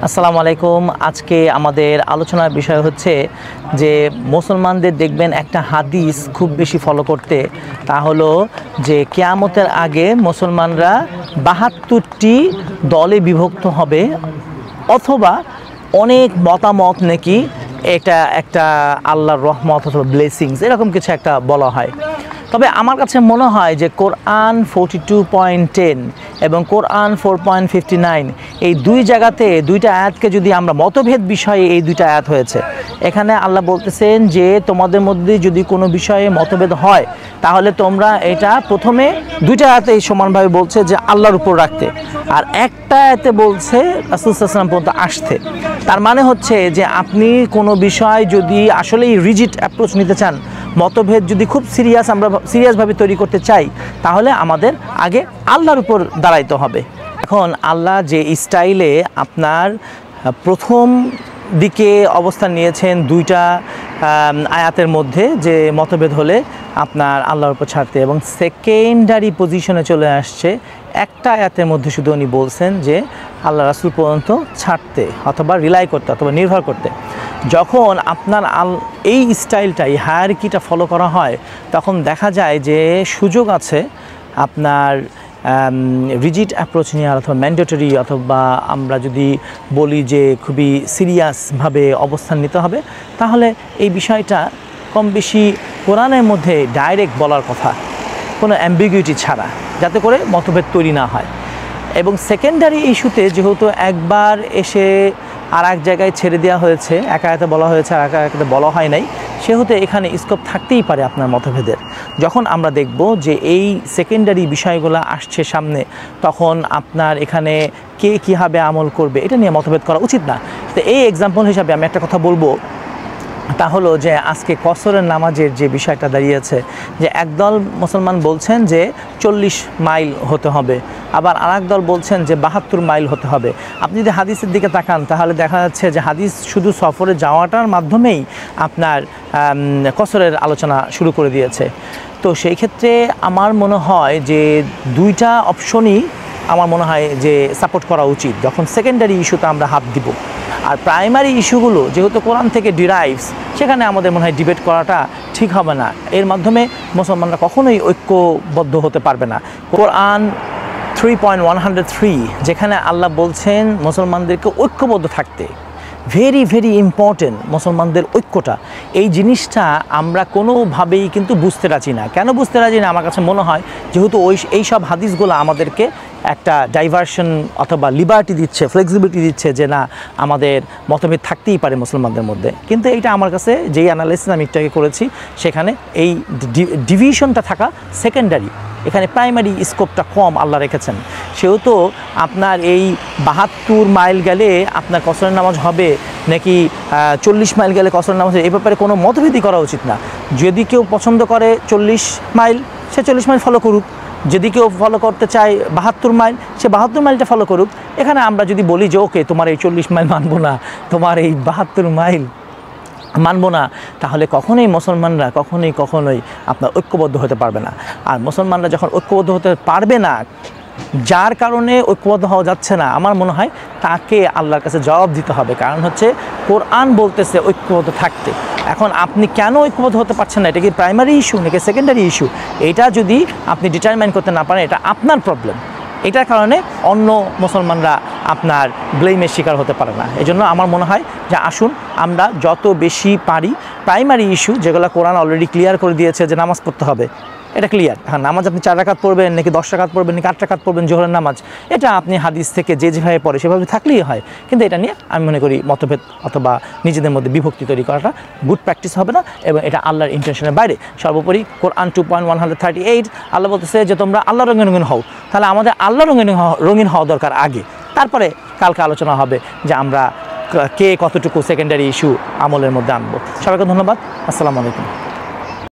আসসালামু আলাইকুম। আজকে আমাদের আলোচনার বিষয় হচ্ছে যে মুসলমানদের দেখবেন একটা হাদিস খুব বেশি ফলো করতে, তা হলো যে কিয়ামতের আগে মুসলমানরা ৭২টি দলে বিভক্ত হবে অথবা অনেক মতামত নাকি এটা একটা আল্লাহর রহমত অথবা ব্লেসিংস এরকম কিছু একটা বলা হয়। তবে আমার কাছে মনে হয় যে কোরআন 42.10 এবং কোরআন 4.59 এই দুই জায়গাতে দুইটা আয়াতকে যদি আমরা মতভেদ বিষয়ে এই দুইটা আয়াত হয়েছে, এখানে আল্লাহ বলতেছেন যে তোমাদের মধ্যে যদি কোনো বিষয়ে মতভেদ হয় তাহলে তোমরা এটা প্রথমে দুইটা আয়াতে সমানভাবে বলছে যে আল্লাহর উপর রাখতে, আর একটা আয়াতে বলছে রাসূল সাল্লাল্লাহু আলাইহি ওয়াসাল্লাম পর্যন্ত আসতে। তার মানে হচ্ছে যে আপনি কোনো বিষয় যদি আসলেই রিজিড অ্যাপ্রোচ নিতে চান, মতভেদ যদি খুব আমরা সিরিয়াসভাবে তৈরি করতে চাই, তাহলে আমাদের আগে আল্লাহর উপর দাঁড়াইতে হবে। এখন আল্লাহ যে স্টাইলে আপনার প্রথম দিকে অবস্থান নিয়েছেন দুইটা আয়াতের মধ্যে যে মতভেদ হলে আপনার আল্লাহর উপর ছাড়তে, এবং সেকেন্ডারি পজিশনে চলে আসছে একটা আয়াতের মধ্যে শুধু উনি বলছেন যে আল্লাহ রাসূল পর্যন্ত ছাড়তে অথবা রিলাই করতে অথবা নির্ভর করতে। যখন আপনার এই স্টাইলটা এই হায়ারার্কিটা ফলো করা হয়, তখন দেখা যায় যে সুযোগ আছে আপনার রিজিড অ্যাপ্রোচ নেওয়ার অথবা ম্যান্ডেটরি, অথবা আমরা যদি বলি যে খুবই সিরিয়াসভাবে অবস্থান নিতে হবে, তাহলে এই বিষয়টা কম বেশি কোরআনের মধ্যে ডাইরেক্ট বলার কথা, কোনো অ্যাম্বিগুইটি ছাড়া, যাতে করে মতভেদ তৈরি না হয়। এবং সেকেন্ডারি ইস্যুতে যেহেতু একবার এসে আর এক জায়গায় ছেড়ে দেওয়া হয়েছে, এক আয়াতে বলা হয়েছে আর এক আয়াতে বলা হয় নাই, সেহেতু এখানে স্কোপ থাকতেই পারে আপনার মতভেদের। যখন আমরা দেখব যে এই সেকেন্ডারি বিষয়গুলো আসছে সামনে, তখন আপনার এখানে কে কীভাবে আমল করবে এটা নিয়ে মতভেদ করা উচিত না। তো এই এক্সাম্পল হিসাবে আমি একটা কথা বলবো, তা হলো যে আজকে কসরের নামাজের যে বিষয়টা দাঁড়িয়েছে, যে একদল মুসলমান বলছেন যে 40 মাইল হতে হবে, আবার আরেক দল বলছেন যে 72 মাইল হতে হবে। আপনি যদি হাদিসের দিকে তাকান তাহলে দেখা যাচ্ছে যে হাদিস শুধু সফরে যাওয়াটার মাধ্যমেই আপনার কসরের আলোচনা শুরু করে দিয়েছে। তো সেই ক্ষেত্রে আমার মনে হয় যে দুইটা অপশনই আমার মনে হয় যে সাপোর্ট করা উচিত যখন সেকেন্ডারি ইস্যুতে আমরা হাত দিব। আর প্রাইমারি ইস্যুগুলো যেহেতু কোরআন থেকে ডিরাইভস, সেখানে আমাদের মনে হয় ডিবেট করাটা ঠিক হবে না। এর মাধ্যমে মুসলমানরা কখনোই ঐক্যবদ্ধ হতে পারবে না। কোরআন 3.103 যেখানে আল্লাহ বলছেন মুসলমানদেরকে ঐক্যবদ্ধ থাকতে, ভেরি ভেরি ইম্পর্টেন্ট মুসলমানদের ঐক্যটা। এই জিনিসটা আমরা কোনোভাবেই কিন্তু বুঝতে রাজি না। কেন বুঝতে রাজি না? আমার কাছে মনে হয় যেহেতু এই সব হাদিসগুলো আমাদেরকে একটা ডাইভারশন অথবা লিবার্টি দিচ্ছে, ফ্লেক্সিবিলিটি দিচ্ছে যে না, আমাদের মতভেদ থাকতেই পারে মুসলমানদের মধ্যে। কিন্তু এইটা আমার কাছে যেই অ্যানালাইসিস আমি একটু আগে করেছি, সেখানে এই ডিভিশনটা থাকা সেকেন্ডারি, এখানে প্রাইমারি স্কোপটা কম আল্লাহ রেখেছেন। সেহেতু আপনার এই 72 মাইল গেলে আপনার কসরের নামাজ হবে নাকি 40 মাইল গেলে কসরের নামাজ হবে, এই ব্যাপারে কোনো মতভেদই করা উচিত না। যদি কেউ পছন্দ করে 40 মাইল, সে 40 মাইল ফলো করুক। যদি কেউ ফলো করতে চায় 72 মাইল, সে 72 মাইলটা ফলো করুক। এখানে আমরা যদি বলি যে ওকে, তোমার এই 40 মাইল মানবো না, তোমার এই 72 মাইল মানবো না, তাহলে কখনোই মুসলমানরা কখনোই আপনার ঐক্যবদ্ধ হতে পারবে না। আর মুসলমানরা যখন ঐক্যবদ্ধ হতে পারবে না, যার কারণে ঐক্যবদ্ধ হওয়া যাচ্ছে না, আমার মনে হয় তাকে আল্লাহর কাছে জবাব দিতে হবে। কারণ হচ্ছে কোরআন বলতেছে ঐক্যবদ্ধ থাকতে। এখন আপনি কেন ঐক্যবদ্ধ হতে পারছেন না, এটা কি প্রাইমারি ইস্যু নাকি সেকেন্ডারি ইস্যু, এটা যদি আপনি ডিটারমাইন করতে না পারেন, এটা আপনার প্রবলেম। এটার কারণে অন্য মুসলমানরা আপনার ব্লেমের শিকার হতে পারে না। এজন্য আমার মনে হয় যে আসুন আমরা যত বেশি পারি প্রাইমারি ইস্যু, যেগুলো কোরআন অলরেডি ক্লিয়ার করে দিয়েছে যে নামাজ পড়তে হবে, এটা ক্লিয়ার। হ্যাঁ, নামাজ আপনি 4 রাকাত পড়বেন নাকি 10 রাকাত পড়বেন নাকি 8 রাকাত পড়বেন জোহরের নামাজ, এটা আপনি হাদিস থেকে যেভাবে পড়ে সেভাবে থাকলেই হয়। কিন্তু এটা নিয়ে আমি মনে করি মতভেদ অথবা নিজেদের মধ্যে বিভক্তি তৈরি করাটা গুড প্র্যাকটিস হবে না, এবং এটা আল্লাহর ইন্টেনশনের বাইরে। সর্বোপরি কোরআন 2.138 আল্লাহ বলতেছে যে তোমরা আল্লাহ রঙিন হও। তাহলে আমাদের আল্লাহ রঙিন হওয়া দরকার আগে, তারপরে কালকে আলোচনা হবে যে আমরা কে কতটুকু সেকেন্ডারি ইস্যু আমলের মধ্যে আনবো। সবাইকে ধন্যবাদ। আসসালামু আলাইকুম।